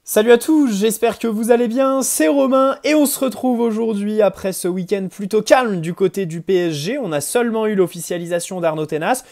Salut à tous, j'espère que vous allez bien, c'est Romain et on se retrouve aujourd'hui après ce week-end plutôt calme du côté du PSG. On a seulement eu l'officialisation d'Arnaud Tenas.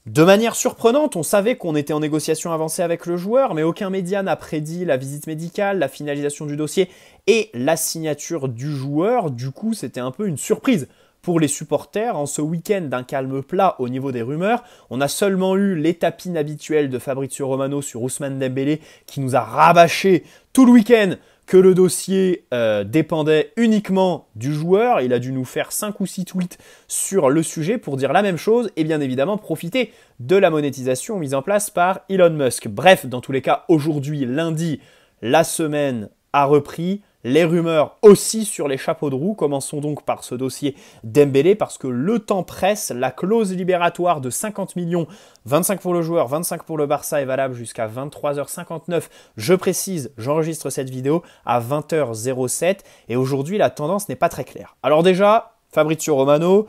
De manière surprenante, on savait qu'on était en négociation avancée avec le joueur, mais aucun média n'a prédit la visite médicale, la finalisation du dossier et la signature du joueur. Du coup, c'était un peu une surprise pour les supporters. En ce week-end d'un calme plat au niveau des rumeurs, on a seulement eu les tapines habituels de Fabrizio Romano sur Ousmane Dembélé qui nous a rabâché tout le week-end que le dossier dépendait uniquement du joueur. Il a dû nous faire 5 ou 6 tweets sur le sujet pour dire la même chose et bien évidemment profiter de la monétisation mise en place par Elon Musk. Bref, dans tous les cas, aujourd'hui, lundi, la semaine a repris. Les rumeurs aussi sur les chapeaux de roue. Commençons donc par ce dossier Dembélé parce que le temps presse. La clause libératoire de 50 millions, 25 pour le joueur, 25 pour le Barça est valable jusqu'à 23h59. Je précise, j'enregistre cette vidéo à 20h07 et aujourd'hui la tendance n'est pas très claire. Alors déjà, Fabrizio Romano,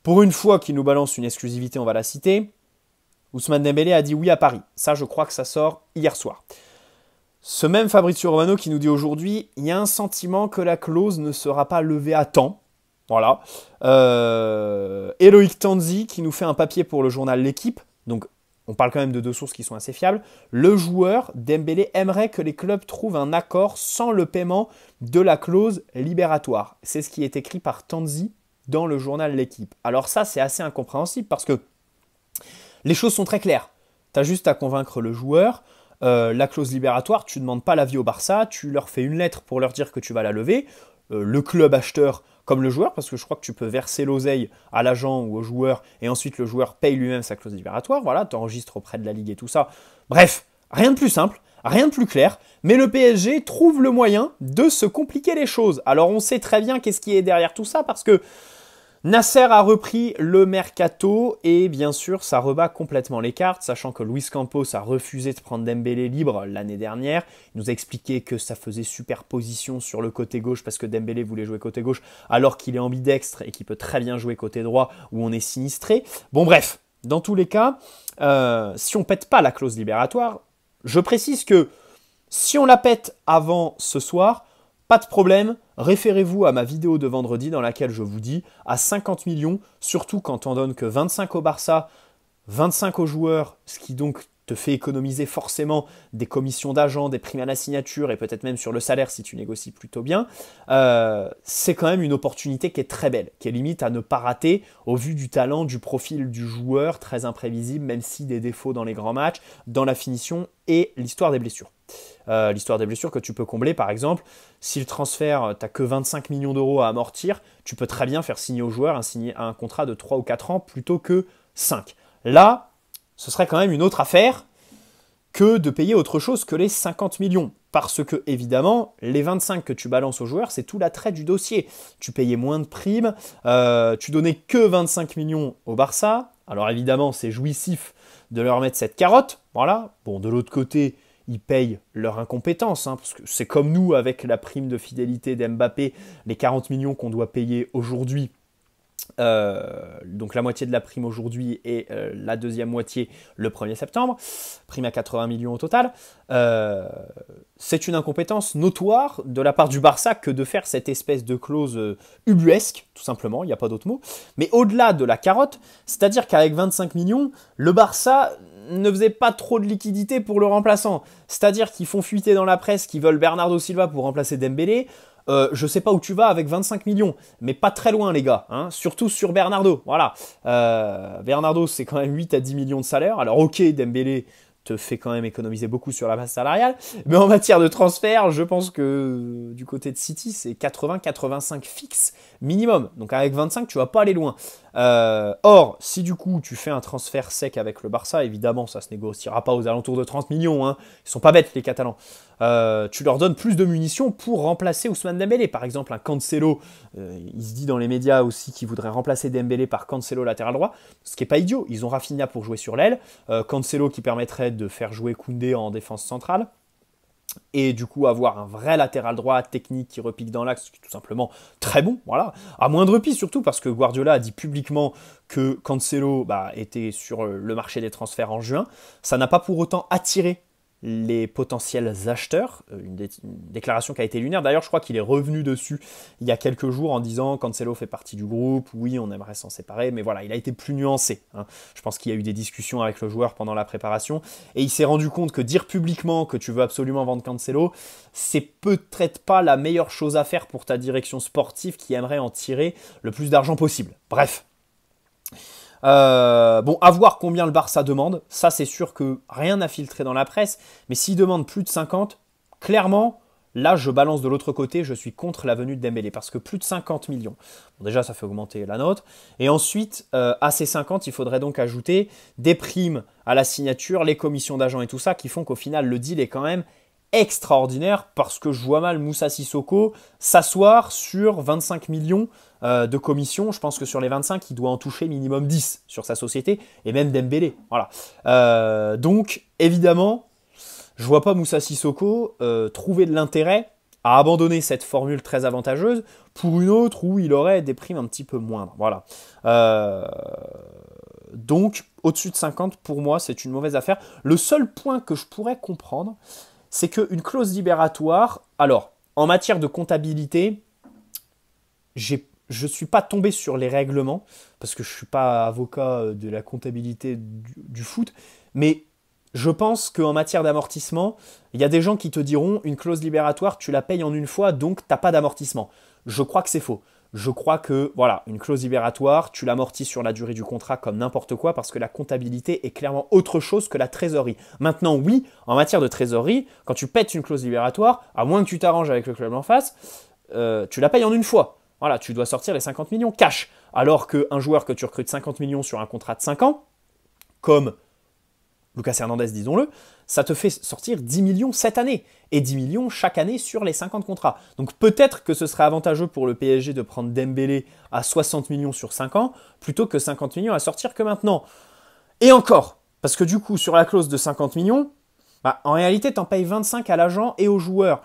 pour une fois qu'il nous balance une exclusivité, on va la citer. Ousmane Dembélé a dit oui à Paris. Ça, je crois que ça sort hier soir. Ce même Fabrizio Romano qui nous dit aujourd'hui, il y a un sentiment que la clause ne sera pas levée à temps. Voilà. Eloïc Tanzi qui nous fait un papier pour le journal L'Équipe. Donc, on parle quand même de deux sources qui sont assez fiables. Le joueur, Dembélé, aimerait que les clubs trouvent un accord sans le paiement de la clause libératoire. C'est ce qui est écrit par Tanzi dans le journal L'Équipe. Alors ça, c'est assez incompréhensible parce que les choses sont très claires. Tu as juste à convaincre le joueur. La clause libératoire, tu ne demandes pas l'avis au Barça, tu leur fais une lettre pour leur dire que tu vas la lever. Le club acheteur comme le joueur, parce que je crois que tu peux verser l'oseille à l'agent ou au joueur, et ensuite le joueur paye lui-même sa clause libératoire. Voilà, tu enregistres auprès de la Ligue et tout ça. Bref, rien de plus simple, rien de plus clair, mais le PSG trouve le moyen de se compliquer les choses. Alors on sait très bien qu'est-ce qui est derrière tout ça, parce que Nasser a repris le mercato et bien sûr ça rebat complètement les cartes, sachant que Luis Campos a refusé de prendre Dembélé libre l'année dernière. Il nous a expliqué que ça faisait superposition sur le côté gauche parce que Dembélé voulait jouer côté gauche alors qu'il est ambidextre et qu'il peut très bien jouer côté droit où on est sinistré. Bon bref, dans tous les cas, si on pète pas la clause libératoire, je précise que si on la pète avant ce soir, pas de problème, référez-vous à ma vidéo de vendredi dans laquelle je vous dis à 50 millions, surtout quand on donne que 25 au Barça, 25 aux joueurs, ce qui donc te fait économiser forcément des commissions d'agents, des primes à la signature et peut-être même sur le salaire si tu négocies plutôt bien, c'est quand même une opportunité qui est très belle, qui est limite à ne pas rater au vu du talent, du profil du joueur, très imprévisible, même si des défauts dans les grands matchs, dans la finition et l'histoire des blessures. L'histoire des blessures que tu peux combler par exemple, si le transfert, tu n'as que 25 millions d'euros à amortir, tu peux très bien faire signer au joueur un contrat de 3 ou 4 ans plutôt que 5. Là, ce serait quand même une autre affaire que de payer autre chose que les 50 millions. Parce que, évidemment, les 25 que tu balances aux joueurs, c'est tout l'attrait du dossier. Tu payais moins de primes, tu donnais que 25 millions au Barça. Alors évidemment, c'est jouissif de leur mettre cette carotte. Voilà. Bon, de l'autre côté, ils payent leur incompétence, hein, parce que c'est comme nous avec la prime de fidélité d'Mbappé, les 40 millions qu'on doit payer aujourd'hui. Donc la moitié de la prime aujourd'hui et la deuxième moitié le 1er septembre, prime à 80 millions au total. C'est une incompétence notoire de la part du Barça que de faire cette espèce de clause ubuesque, tout simplement, il n'y a pas d'autre mot. Mais au-delà de la carotte, c'est-à-dire qu'avec 25 millions, le Barça ne faisait pas trop de liquidité pour le remplaçant. C'est-à-dire qu'ils font fuiter dans la presse qu'ils veulent Bernardo Silva pour remplacer Dembélé. Je sais pas où tu vas avec 25 millions, mais pas très loin les gars, hein, surtout sur Bernardo, voilà. Bernardo c'est quand même 8 à 10 millions de salaire, alors ok Dembélé te fait quand même économiser beaucoup sur la base salariale, mais en matière de transfert, je pense que du côté de City, c'est 80-85 fixe minimum, donc avec 25 tu vas pas aller loin. Or, si du coup tu fais un transfert sec avec le Barça, évidemment ça se négociera pas aux alentours de 30 millions, hein. Ils sont pas bêtes les Catalans. Tu leur donnes plus de munitions pour remplacer Ousmane Dembélé. Par exemple, un Cancelo, il se dit dans les médias aussi qu'il voudrait remplacer Dembélé par Cancelo latéral droit, ce qui n'est pas idiot. Ils ont Rafinha pour jouer sur l'aile, Cancelo qui permettrait de faire jouer Koundé en défense centrale, et du coup avoir un vrai latéral droit technique qui repique dans l'axe, qui est tout simplement très bon, voilà, à moindre prix surtout, parce que Guardiola a dit publiquement que Cancelo était sur le marché des transferts en juin. Ça n'a pas pour autant attiré les potentiels acheteurs. Une déclaration qui a été lunaire. D'ailleurs, je crois qu'il est revenu dessus il y a quelques jours en disant Cancelo fait partie du groupe, oui, on aimerait s'en séparer, mais voilà, il a été plus nuancé. Hein. Je pense qu'il y a eu des discussions avec le joueur pendant la préparation et il s'est rendu compte que dire publiquement que tu veux absolument vendre Cancelo, c'est peut-être pas la meilleure chose à faire pour ta direction sportive qui aimerait en tirer le plus d'argent possible. Bref. Bon, à voir combien le Barça demande. Ça, c'est sûr que rien n'a filtré dans la presse. Mais s'il demande plus de 50, clairement, là, je balance de l'autre côté. Je suis contre la venue de Dembélé. Parce que plus de 50 millions, bon, déjà, ça fait augmenter la note. Et ensuite, à ces 50, il faudrait donc ajouter des primes à la signature, les commissions d'agents et tout ça, qui font qu'au final, le deal est quand même extraordinaire. Parce que je vois mal Moussa Sissoko s'asseoir sur 25 millions de commission. Je pense que sur les 25, il doit en toucher minimum 10 sur sa société, et même Dembélé. Voilà. Donc, évidemment, je ne vois pas Moussa Sissoko trouver de l'intérêt à abandonner cette formule très avantageuse pour une autre où il aurait des primes un petit peu moindres. Voilà. Donc, au-dessus de 50, pour moi, c'est une mauvaise affaire. Le seul point que je pourrais comprendre, c'est qu'une clause libératoire, alors, en matière de comptabilité, je ne suis pas tombé sur les règlements, parce que je ne suis pas avocat de la comptabilité du foot, mais je pense qu'en matière d'amortissement, il y a des gens qui te diront une clause libératoire, tu la payes en une fois, donc tu n'as pas d'amortissement. Je crois que c'est faux. Je crois que, voilà, une clause libératoire, tu l'amortis sur la durée du contrat comme n'importe quoi, parce que la comptabilité est clairement autre chose que la trésorerie. Maintenant, oui, en matière de trésorerie, quand tu pètes une clause libératoire, à moins que tu t'arranges avec le club en face, tu la payes en une fois. Voilà, tu dois sortir les 50 millions cash. Alors qu'un joueur que tu recrutes 50 millions sur un contrat de 5 ans, comme Lucas Hernandez, disons-le, ça te fait sortir 10 millions cette année. Et 10 millions chaque année sur les 50 contrats. Donc peut-être que ce serait avantageux pour le PSG de prendre Dembélé à 60 millions sur 5 ans, plutôt que 50 millions à sortir que maintenant. Et encore, parce que du coup, sur la clause de 50 millions, bah, en réalité, tu en payes 25 à l'agent et aux joueurs.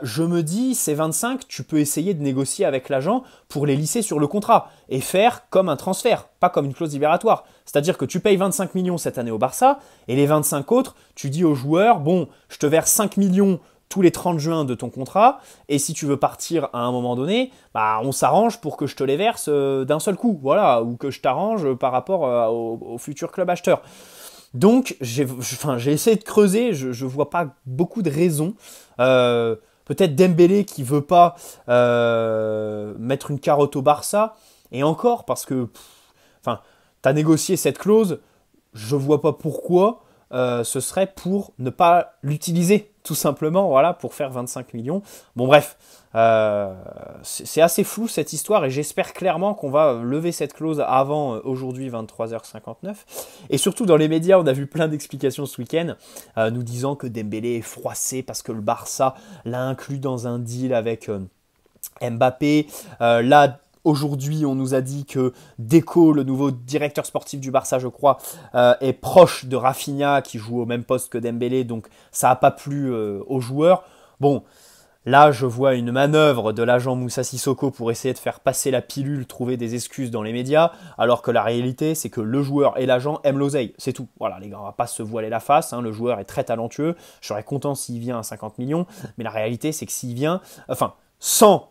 Je me dis, ces 25, tu peux essayer de négocier avec l'agent pour les lisser sur le contrat et faire comme un transfert, pas comme une clause libératoire. C'est-à-dire que tu payes 25 millions cette année au Barça et les 25 autres, tu dis aux joueurs, bon, je te verse 5 millions tous les 30 juin de ton contrat et si tu veux partir à un moment donné, bah, on s'arrange pour que je te les verse d'un seul coup, voilà, ou que je t'arrange par rapport au futur club acheteur. Donc, j'ai essayé de creuser, je ne vois pas beaucoup de raisons. Peut-être Dembélé qui ne veut pas mettre une carotte au Barça. Et encore, parce que tu as négocié cette clause, je ne vois pas pourquoi ce serait pour ne pas l'utiliser, tout simplement, voilà, pour faire 25 millions. Bon, bref, c'est assez flou cette histoire et j'espère clairement qu'on va lever cette clause avant aujourd'hui 23h59. Et surtout dans les médias, on a vu plein d'explications ce week-end nous disant que Dembélé est froissé parce que le Barça l'a inclus dans un deal avec Mbappé. Là, aujourd'hui, on nous a dit que Deco, le nouveau directeur sportif du Barça, je crois, est proche de Rafinha qui joue au même poste que Dembélé, donc ça n'a pas plu aux joueurs. Bon, là, je vois une manœuvre de l'agent Moussa Sissoko pour essayer de faire passer la pilule, trouver des excuses dans les médias, alors que la réalité, c'est que le joueur et l'agent aiment l'oseille. C'est tout. Voilà, les gars, on va pas se voiler la face. Hein, le joueur est très talentueux. Je serais content s'il vient à 50 millions. Mais la réalité, c'est que s'il vient, sans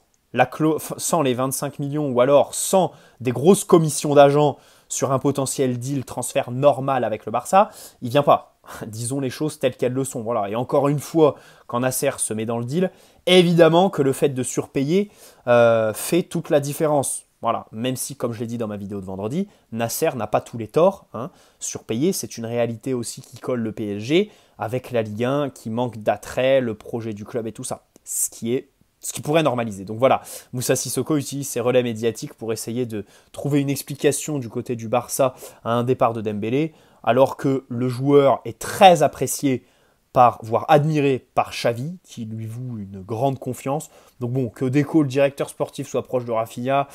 les 25 millions ou alors sans des grosses commissions d'agents sur un potentiel deal transfert normal avec le Barça, il vient pas. Disons les choses telles qu'elles le sont. Voilà. Et encore une fois, quand Nasser se met dans le deal, évidemment que le fait de surpayer fait toute la différence. Voilà. Même si, comme je l'ai dit dans ma vidéo de vendredi, Nasser n'a pas tous les torts. Hein. Surpayer, c'est une réalité aussi qui colle le PSG avec la Ligue 1 qui manque d'attrait, le projet du club et tout ça. Ce qui pourrait normaliser. Donc voilà, Moussa Sissoko utilise ses relais médiatiques pour essayer de trouver une explication du côté du Barça à un départ de Dembélé, alors que le joueur est très apprécié voire admiré par Xavi, qui lui voue une grande confiance. Donc bon, que Deco, le directeur sportif, soit proche de Rafinha,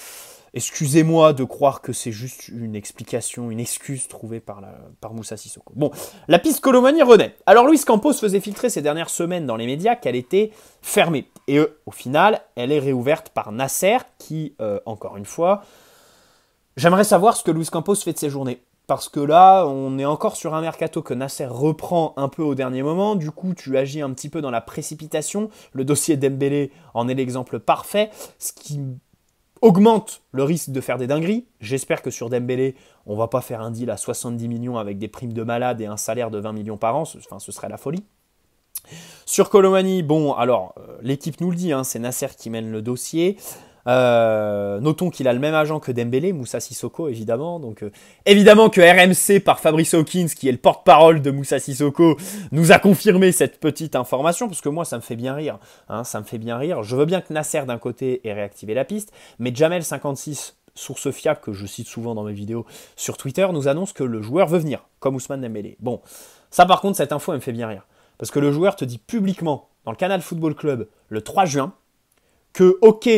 excusez-moi de croire que c'est juste une explication, une excuse trouvée par Moussa Sissoko. Bon, la piste Colomani renaît. Alors Luis Campos faisait filtrer ces dernières semaines dans les médias qu'elle était fermée. Et au final, elle est réouverte par Nasser qui, encore une fois, j'aimerais savoir ce que Luis Campos fait de ses journées. parce que là, on est encore sur un mercato que Nasser reprend un peu au dernier moment. Du coup, tu agis un petit peu dans la précipitation. Le dossier Dembélé en est l'exemple parfait, ce qui augmente le risque de faire des dingueries. J'espère que sur Dembélé, on va pas faire un deal à 70 millions avec des primes de malade et un salaire de 20 millions par an. Enfin, ce serait la folie. Sur Colomani, bon, alors, l'équipe nous le dit, hein, c'est Nasser qui mène le dossier. Notons qu'il a le même agent que Dembélé, Moussa Sissoko évidemment. Donc évidemment que RMC par Fabrice Hawkins, qui est le porte-parole de Moussa Sissoko, nous a confirmé cette petite information, parce que moi ça me fait bien rire. Hein, ça me fait bien rire. Je veux bien que Nasser d'un côté ait réactivé la piste, mais Jamel56, source fiable que je cite souvent dans mes vidéos sur Twitter, nous annonce que le joueur veut venir, comme Ousmane Dembélé. Bon, ça par contre, cette info elle me fait bien rire. Parce que le joueur te dit publiquement, dans le Canal Football Club, le 3 juin, que ok,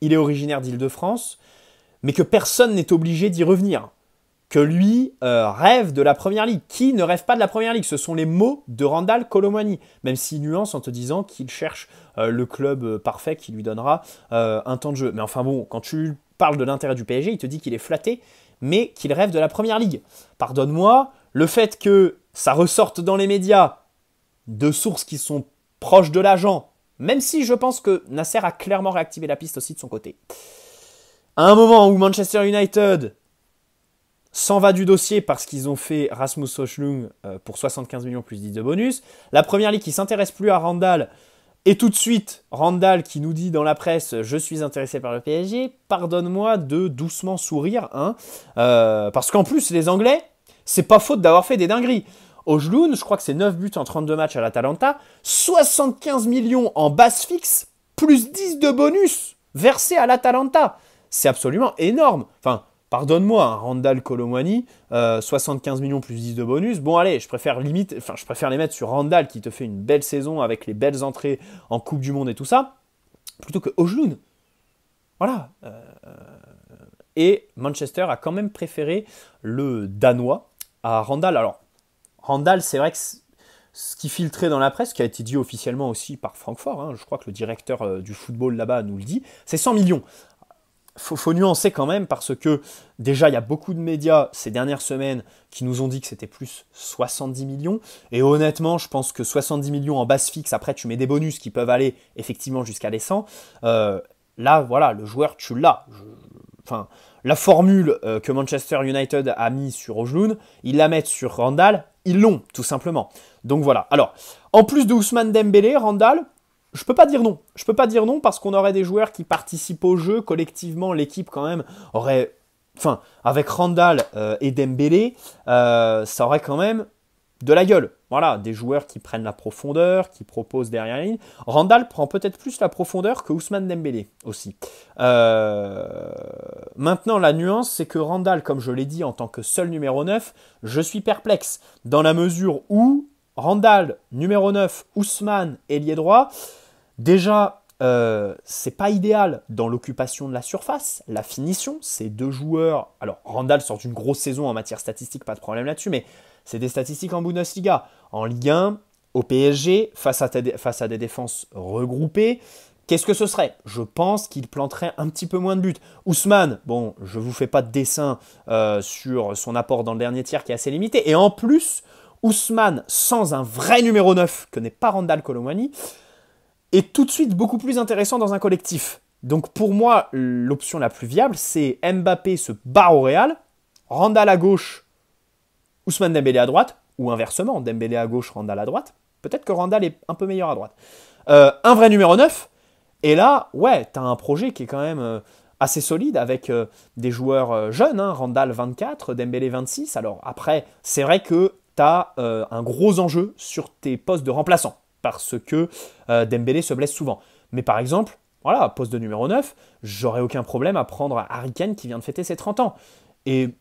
il est originaire d'Île-de-France, mais que personne n'est obligé d'y revenir. Que lui rêve de la Première Ligue. Qui ne rêve pas de la Première Ligue? Ce sont les mots de Randal Colomani. Même s'il nuance en te disant qu'il cherche le club parfait qui lui donnera un temps de jeu. Mais enfin bon, quand tu parles de l'intérêt du PSG, il te dit qu'il est flatté, mais qu'il rêve de la Première Ligue. Pardonne-moi, le fait que ça ressorte dans les médias de sources qui sont proches de l'agent, même si je pense que Nasser a clairement réactivé la piste aussi de son côté. À un moment où Manchester United s'en va du dossier parce qu'ils ont fait Rasmus Højlund pour 75 millions plus 10 de bonus, la Première Ligue qui s'intéresse plus à Randal, et tout de suite Randal qui nous dit dans la presse « Je suis intéressé par le PSG », pardonne-moi de doucement sourire, hein, parce qu'en plus les Anglais, c'est pas faute d'avoir fait des dingueries. Højlund, je crois que c'est 9 buts en 32 matchs à l'Atalanta, 75 millions en base fixe, plus 10 de bonus versés à l'Atalanta. C'est absolument énorme. Enfin, pardonne-moi, hein, Randal Colomani, 75 millions plus 10 de bonus. Bon, allez, je préfère les mettre sur Randal qui te fait une belle saison avec les belles entrées en Coupe du Monde et tout ça, plutôt que Højlund. Voilà. Et Manchester a quand même préféré le Danois à Randal. Alors, Randal, c'est vrai que ce qui filtrait dans la presse, qui a été dit officiellement aussi par Francfort, hein, je crois que le directeur du football là-bas nous le dit, c'est 100 millions. Faut nuancer quand même parce que déjà il y a beaucoup de médias ces dernières semaines qui nous ont dit que c'était plus 70 millions et honnêtement je pense que 70 millions en base fixe, après tu mets des bonus qui peuvent aller effectivement jusqu'à les 100, là voilà le joueur tu l'as. Enfin, la formule que Manchester United a mis sur Højlund, ils la mettent sur Randal, ils l'ont tout simplement. Donc voilà. Alors, en plus de Ousmane Dembélé, Randal, je peux pas dire non. Je peux pas dire non parce qu'on aurait des joueurs qui participent au jeu. Collectivement, l'équipe quand même aurait... Enfin, avec Randal et Dembélé, ça aurait quand même de la gueule. Voilà, des joueurs qui prennent la profondeur, qui proposent derrière la ligne. Randal prend peut-être plus la profondeur que Ousmane Dembélé aussi. Maintenant, la nuance, c'est que Randal, comme je l'ai dit, en tant que seul numéro 9, je suis perplexe. Dans la mesure où Randal, numéro 9, Ousmane, ailier droit, déjà, c'est pas idéal dans l'occupation de la surface, la finition, ces deux joueurs... Alors, Randal sort d'une grosse saison en matière statistique, pas de problème là-dessus, mais c'est des statistiques en Bundesliga. En Ligue 1, au PSG, face à des défenses regroupées, qu'est-ce que ce serait? Je pense qu'il planterait un petit peu moins de buts. Ousmane, bon, je ne vous fais pas de dessin sur son apport dans le dernier tiers qui est assez limité. Et en plus, Ousmane, sans un vrai numéro 9, que n'est pas Randal Colomani, est tout de suite beaucoup plus intéressant dans un collectif. Donc pour moi, l'option la plus viable, c'est Mbappé se barre au Real, Randal à gauche, Ousmane Dembélé à droite, ou inversement, Dembélé à gauche, Randal à droite. Peut-être que Randal est un peu meilleur à droite. Un vrai numéro 9, et là, ouais, t'as un projet qui est quand même assez solide avec des joueurs jeunes, hein, Randal 24, Dembélé 26. Alors après, c'est vrai que t'as un gros enjeu sur tes postes de remplaçants, parce que Dembélé se blesse souvent. Mais par exemple, voilà, poste de numéro 9, j'aurais aucun problème à prendre Harry Kane qui vient de fêter ses 30 ans. Et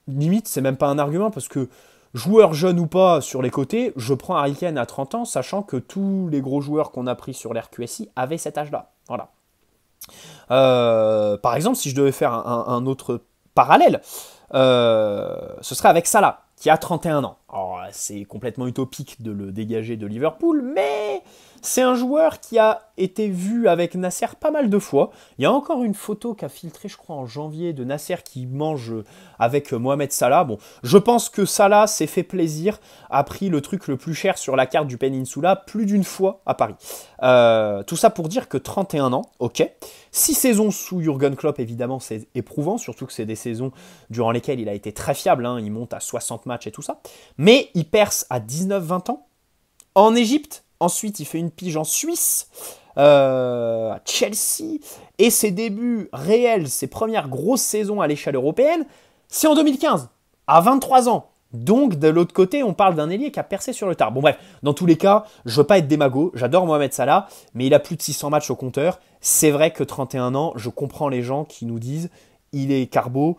limite, c'est même pas un argument, parce que joueur jeune ou pas sur les côtés, je prends Harry Kane à 30 ans, sachant que tous les gros joueurs qu'on a pris sur l'RQSI avaient cet âge-là. Voilà. Par exemple, si je devais faire un autre parallèle, ce serait avec Salah, qui a 31 ans. Alors, c'est complètement utopique de le dégager de Liverpool, mais C'est un joueur qui a été vu avec Nasser pas mal de fois. Il y a encore une photo qu'a filtrée, je crois, en janvier de Nasser qui mange avec Mohamed Salah. Bon, je pense que Salah s'est fait plaisir, a pris le truc le plus cher sur la carte du Peninsula plus d'une fois à Paris. Tout ça pour dire que 31 ans, ok. 6 saisons sous Jürgen Klopp, évidemment, c'est éprouvant, surtout que c'est des saisons durant lesquelles il a été très fiable, hein, il monte à 60 matchs et tout ça. Mais il perce à 19-20 ans en Égypte. Ensuite, il fait une pige en Suisse, à Chelsea, et ses débuts réels, ses premières grosses saisons à l'échelle européenne, c'est en 2015, à 23 ans. Donc, de l'autre côté, on parle d'un ailier qui a percé sur le tard. Bon bref, dans tous les cas, je veux pas être démago, j'adore Mohamed Salah, mais il a plus de 600 matchs au compteur. C'est vrai que 31 ans, je comprends les gens qui nous disent il est carbo,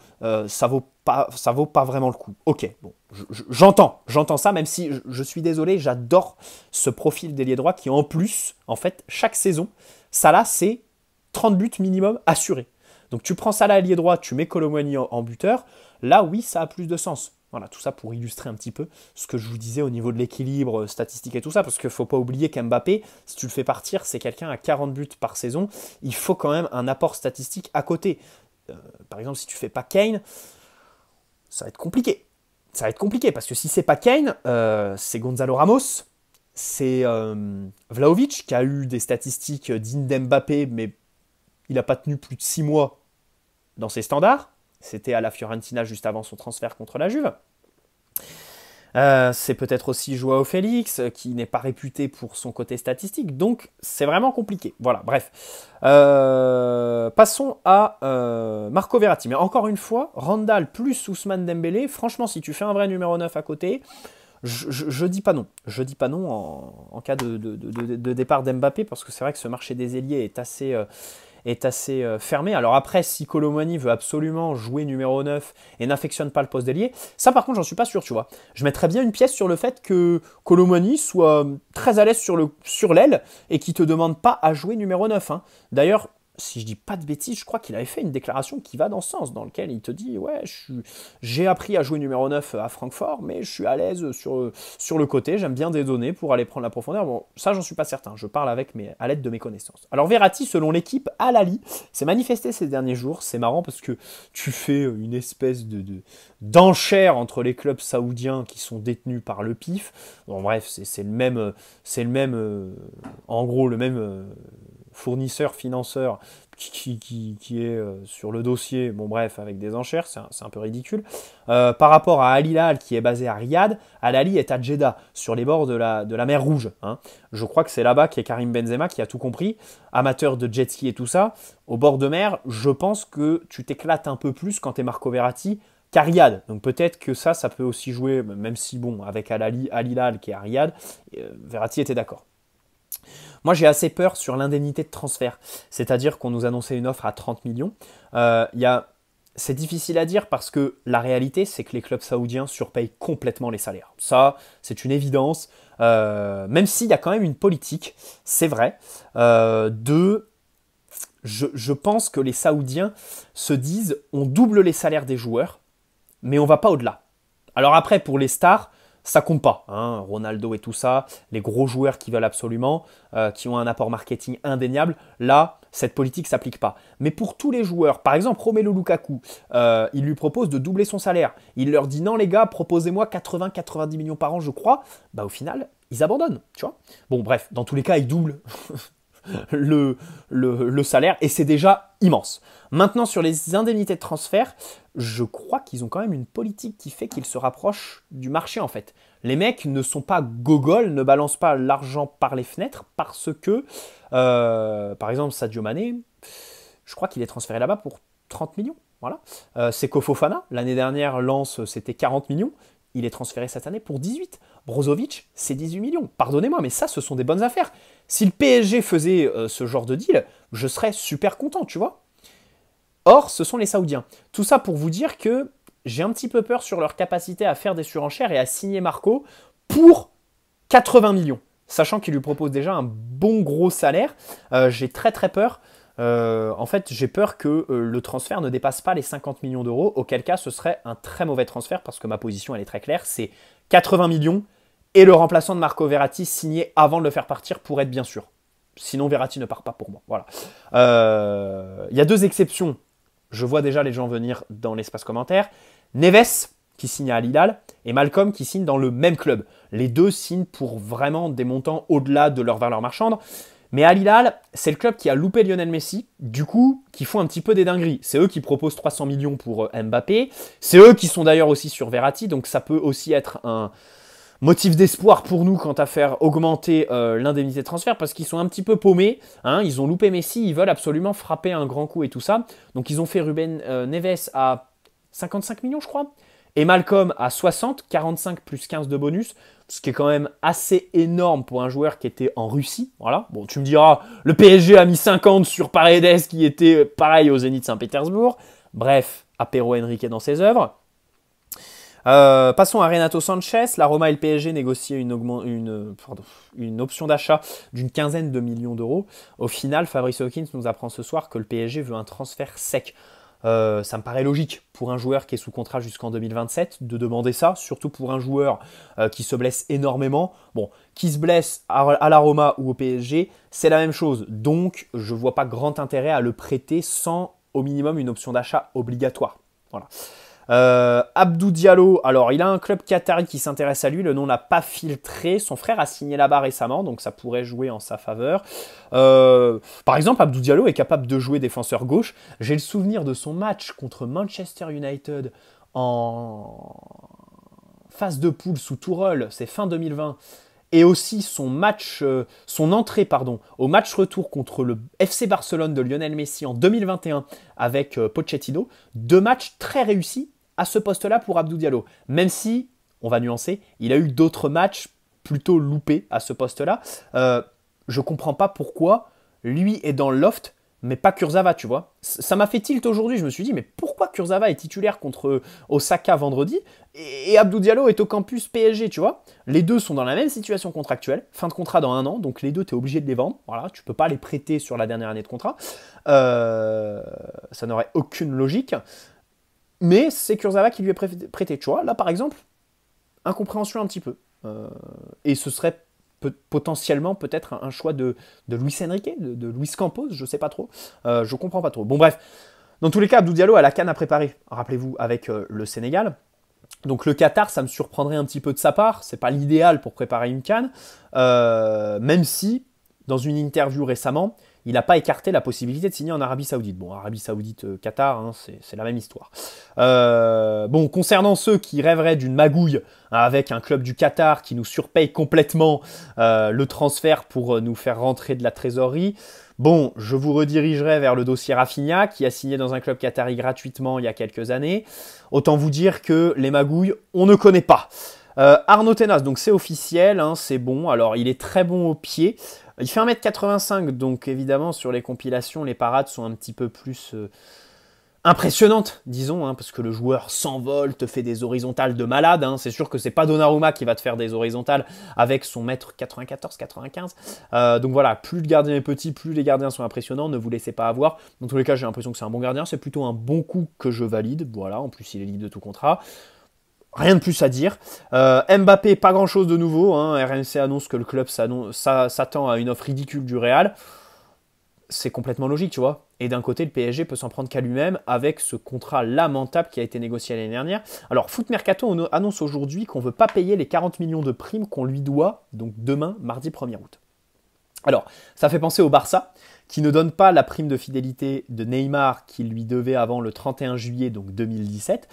ça vaut pas vraiment le coup. Ok, bon, j'entends ça, même si je suis désolé, j'adore ce profil d'ailier droit qui en plus, en fait, chaque saison, Salah, c'est 30 buts minimum assurés. Donc tu prends Salah ailier droit, tu mets Kolo Muani en buteur, là oui, ça a plus de sens. Voilà, tout ça pour illustrer un petit peu ce que je vous disais au niveau de l'équilibre statistique et tout ça, parce qu'il ne faut pas oublier qu'Mbappé, si tu le fais partir, c'est quelqu'un à 40 buts par saison, il faut quand même un apport statistique à côté. Par exemple, si tu fais pas Kane, ça va être compliqué. Ça va être compliqué, parce que si c'est pas Kane, c'est Gonzalo Ramos, c'est Vlahovic, qui a eu des statistiques dignes d'Mbappé, mais il n'a pas tenu plus de 6 mois dans ses standards. C'était à la Fiorentina juste avant son transfert contre la Juve. C'est peut-être aussi Joao Félix, qui n'est pas réputé pour son côté statistique, donc c'est vraiment compliqué. Voilà, bref. Passons à Marco Verratti. Mais encore une fois, Randall plus Ousmane Dembélé, franchement, si tu fais un vrai numéro 9 à côté, je dis pas non. Je dis pas non en cas de départ d'Mbappé, parce que c'est vrai que ce marché des ailiers est assez fermé. Alors après, si Kolo Muani veut absolument jouer numéro 9 et n'affectionne pas le poste d'ailier, ça par contre, j'en suis pas sûr, tu vois. Je mettrais bien une pièce sur le fait que Kolo Muani soit très à l'aise sur l'aile et qu'il te demande pas à jouer numéro 9. Hein. D'ailleurs, si je dis pas de bêtises, je crois qu'il avait fait une déclaration qui va dans ce sens, dans lequel il te dit « Ouais, j'ai appris à jouer numéro 9 à Francfort, mais je suis à l'aise sur le côté, j'aime bien dédonner pour aller prendre la profondeur. » Bon, ça, j'en suis pas certain, je parle à l'aide de mes connaissances. Alors Verratti, selon l'équipe, Al Ahly, s'est manifesté ces derniers jours. C'est marrant parce que tu fais une espèce d'enchère entre les clubs saoudiens qui sont détenus par le PIF. Bon, bref, c'est le même, en gros, le même fournisseur, financeur qui est sur le dossier, bon bref, avec des enchères, c'est un peu ridicule. Par rapport à Al Hilal qui est basé à Riyad, Al Ahly est à Jeddah, sur les bords de la mer Rouge. Hein. Je crois que c'est là-bas qu'est Karim Benzema qui a tout compris, amateur de jet ski et tout ça. Au bord de mer, je pense que tu t'éclates un peu plus quand t'es Marco Verratti qu'à Riyad. Donc peut-être que ça peut aussi jouer, même si bon, avec Al Hilal qui est à Riyad, Verratti était d'accord. Moi, j'ai assez peur sur l'indemnité de transfert. C'est-à-dire qu'on nous annonçait une offre à 30 millions. C'est difficile à dire parce que la réalité, c'est que les clubs saoudiens surpayent complètement les salaires. Ça, c'est une évidence. Même s'il y a quand même une politique, c'est vrai, je pense que les Saoudiens se disent on double les salaires des joueurs, mais on va pas au-delà. Alors après, pour les stars, ça compte pas. Hein, Ronaldo et tout ça, les gros joueurs qui veulent absolument, qui ont un apport marketing indéniable, là, cette politique ne s'applique pas. Mais pour tous les joueurs, par exemple Romelu Lukaku, il lui propose de doubler son salaire. Il leur dit non les gars, proposez-moi 80-90 millions par an, je crois. Bah au final, ils abandonnent, tu vois. Bon bref, dans tous les cas, ils doublent le salaire et c'est déjà immense. Maintenant, sur les indemnités de transfert, je crois qu'ils ont quand même une politique qui fait qu'ils se rapprochent du marché en fait. Les mecs ne sont pas gogoles, ne balancent pas l'argent par les fenêtres parce que, par exemple, Sadio Mané, je crois qu'il est transféré là-bas pour 30 millions. Voilà. Seko Fofana, l'année dernière, Lens, c'était 40 millions. Il est transféré cette année pour 18. Brozovic, c'est 18 millions. Pardonnez-moi, mais ça, ce sont des bonnes affaires. Si le PSG faisait ce genre de deal, je serais super content, tu vois. Or, ce sont les Saoudiens. Tout ça pour vous dire que j'ai un petit peu peur sur leur capacité à faire des surenchères et à signer Marco pour 80 millions. Sachant qu'il lui propose déjà un bon gros salaire, j'ai très très peur. En fait, j'ai peur que le transfert ne dépasse pas les 50 millions d'euros, auquel cas ce serait un très mauvais transfert parce que ma position elle est très claire, c'est 80 millions et le remplaçant de Marco Verratti signé avant de le faire partir pour être bien sûr. Sinon, Verratti ne part pas pour moi. Voilà. Y a 2 exceptions. Je vois déjà les gens venir dans l'espace commentaire. Neves, qui signe à Al Hilal, et Malcolm, qui signe dans le même club. Les 2 signent pour vraiment des montants au-delà de leur valeur marchande. Mais Al Hilal, c'est le club qui a loupé Lionel Messi, du coup, qui font un petit peu des dingueries. C'est eux qui proposent 300 millions pour Mbappé. C'est eux qui sont d'ailleurs aussi sur Verratti, donc ça peut aussi être un motif d'espoir pour nous quant à faire augmenter l'indemnité de transfert parce qu'ils sont un petit peu paumés. Hein, ils ont loupé Messi, ils veulent absolument frapper un grand coup et tout ça. Donc ils ont fait Ruben Neves à 55 millions, je crois. Et Malcolm à 60, 45 plus 15 de bonus, ce qui est quand même assez énorme pour un joueur qui était en Russie. Voilà. Bon, tu me diras, le PSG a mis 50 sur Paredes qui était pareil au Zénith Saint-Pétersbourg. Bref, apéro Henrique dans ses œuvres. Passons à Renato Sanchez. La Roma et le PSG négociaient une option d'achat d'une quinzaine de millions d'euros. Au final, Fabrice Hawkins nous apprend ce soir que le PSG veut un transfert sec. Ça me paraît logique pour un joueur qui est sous contrat jusqu'en 2027 de demander ça, surtout pour un joueur qui se blesse énormément. Bon, qui se blesse à la Roma ou au PSG, c'est la même chose. Donc, je vois pas grand intérêt à le prêter sans au minimum une option d'achat obligatoire. Voilà. Abdou Diallo, alors il a un club qatari qui s'intéresse à lui, le nom n'a pas filtré, son frère a signé là-bas récemment, donc ça pourrait jouer en sa faveur. Par exemple, Abdou Diallo est capable de jouer défenseur gauche. J'ai le souvenir de son match contre Manchester United en phase de poule sous Tourelle, c'est fin 2020. Et aussi son entrée au match retour contre le FC Barcelone de Lionel Messi en 2021 avec Pochettino. 2 matchs très réussis à ce poste-là pour Abdou Diallo. Même si, on va nuancer, il a eu d'autres matchs plutôt loupés à ce poste-là. Je comprends pas pourquoi lui est dans le loft, mais pas Kurzawa, tu vois. Ça m'a fait tilt aujourd'hui, je me suis dit, mais pourquoi Kurzawa est titulaire contre Osaka vendredi et Abdou Diallo est au campus PSG, tu vois. Les 2 sont dans la même situation contractuelle, fin de contrat dans 1 an, donc les 2, tu es obligé de les vendre. Voilà, tu peux pas les prêter sur la dernière année de contrat. Ça n'aurait aucune logique. Mais c'est Kurzawa qui lui est prêté, tu vois. Là, par exemple, incompréhension un petit peu. Et ce serait potentiellement peut-être un choix de Luis Enrique, de Luis Campos, je sais pas trop. Je comprends pas trop. Bon, bref. Dans tous les cas, Abdou Diallo a la CAN à préparer, rappelez-vous, avec le Sénégal. Donc le Qatar, ça me surprendrait un petit peu de sa part. C'est pas l'idéal pour préparer une CAN. Même si, dans une interview récemment, il n'a pas écarté la possibilité de signer en Arabie Saoudite. Bon, Arabie Saoudite, Qatar, hein, c'est la même histoire. Bon, concernant ceux qui rêveraient d'une magouille avec un club du Qatar qui nous surpaye complètement le transfert pour nous faire rentrer de la trésorerie, bon, je vous redirigerai vers le dossier Rafinha qui a signé dans un club qatari gratuitement il y a quelques années. Autant vous dire que les magouilles, on ne connaît pas. Arnaud Tenas, donc c'est officiel, hein, c'est bon. Alors, il est très bon au pied. Il fait 1m85, donc évidemment, sur les compilations, les parades sont un petit peu plus impressionnantes, disons, hein, parce que le joueur s'envole, te fait des horizontales de malade. Hein. C'est sûr que c'est pas Donnarumma qui va te faire des horizontales avec son mètre 94-95. Donc voilà, plus le gardien est petit, plus les gardiens sont impressionnants. Ne vous laissez pas avoir. Dans tous les cas, j'ai l'impression que c'est un bon gardien. C'est plutôt un bon coup que je valide. Voilà, en plus, il est libre de tout contrat. Rien de plus à dire. Mbappé, pas grand chose de nouveau. Hein. RMC annonce que le club s'attend à une offre ridicule du Real. C'est complètement logique, tu vois. Et d'un côté, le PSG peut s'en prendre qu'à lui-même avec ce contrat lamentable qui a été négocié l'année dernière. Alors, Foot Mercato annonce aujourd'hui qu'on ne veut pas payer les 40 millions de primes qu'on lui doit, donc demain, mardi 1er août. Alors, ça fait penser au Barça, qui ne donne pas la prime de fidélité de Neymar qu'il lui devait avant le 31 juillet donc 2017,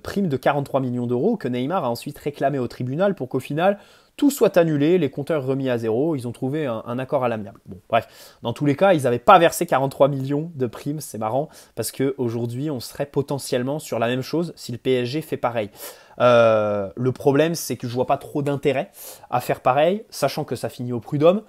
prime de 43 millions d'euros que Neymar a ensuite réclamé au tribunal pour qu'au final tout soit annulé, les compteurs remis à zéro, ils ont trouvé un accord à l'amiable. Bon, bref, dans tous les cas, ils n'avaient pas versé 43 millions de primes, c'est marrant, parce qu'aujourd'hui, on serait potentiellement sur la même chose si le PSG fait pareil. Le problème, c'est que je vois pas trop d'intérêt à faire pareil, sachant que ça finit au prud'homme,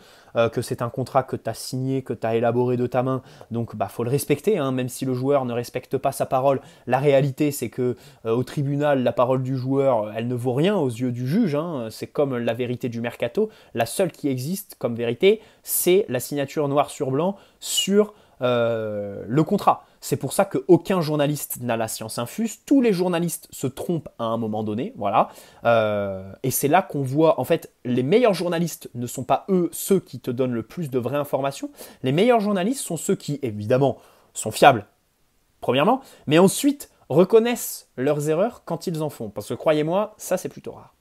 que c'est un contrat que tu as signé, que tu as élaboré de ta main, donc faut le respecter, hein, même si le joueur ne respecte pas sa parole. La réalité, c'est que au tribunal, la parole du joueur, elle ne vaut rien aux yeux du juge, hein. C'est comme la vérité du mercato, la seule qui existe comme vérité, c'est la signature noir sur blanc sur le contrat. C'est pour ça qu'aucun journaliste n'a la science infuse. Tous les journalistes se trompent à un moment donné. Voilà. Et c'est là qu'on voit, en fait, les meilleurs journalistes ne sont pas eux ceux qui te donnent le plus de vraies informations. Les meilleurs journalistes sont ceux qui, évidemment, sont fiables, premièrement, mais ensuite reconnaissent leurs erreurs quand ils en font. Parce que croyez-moi, ça c'est plutôt rare.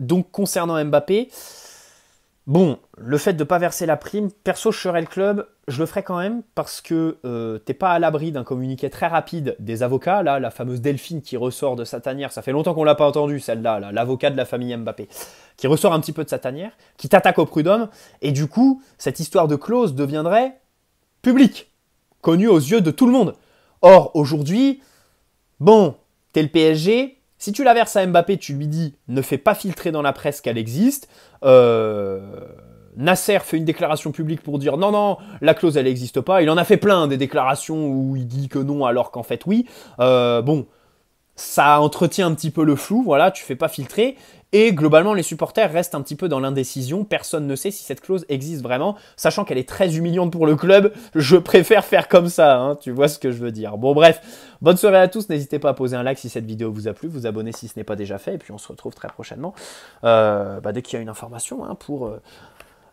Donc concernant Mbappé, bon, le fait de ne pas verser la prime, perso je serais le club, je le ferais quand même parce que t'es pas à l'abri d'un communiqué très rapide des avocats, là, la fameuse Delphine qui ressort de sa tanière, ça fait longtemps qu'on l'a pas entendue celle-là, là, l'avocat de la famille Mbappé, qui ressort un petit peu de sa tanière, qui t'attaque au prud'homme, et du coup, cette histoire de clause deviendrait publique, connue aux yeux de tout le monde. Or, aujourd'hui, bon, t'es le PSG, si tu la verses à Mbappé, tu lui dis ne fais pas filtrer dans la presse qu'elle existe. Nasser fait une déclaration publique pour dire non, non, la clause elle n'existe pas. Il en a fait plein des déclarations où il dit que non alors qu'en fait oui. Bon, ça entretient un petit peu le flou, voilà, tu fais pas filtrer. Et globalement, les supporters restent un petit peu dans l'indécision. Personne ne sait si cette clause existe vraiment. Sachant qu'elle est très humiliante pour le club, je préfère faire comme ça, hein, tu vois ce que je veux dire. Bon bref, bonne soirée à tous. N'hésitez pas à poser un like si cette vidéo vous a plu, vous abonner si ce n'est pas déjà fait. Et puis on se retrouve très prochainement dès qu'il y a une information pour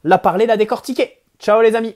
la parler, la décortiquer. Ciao les amis.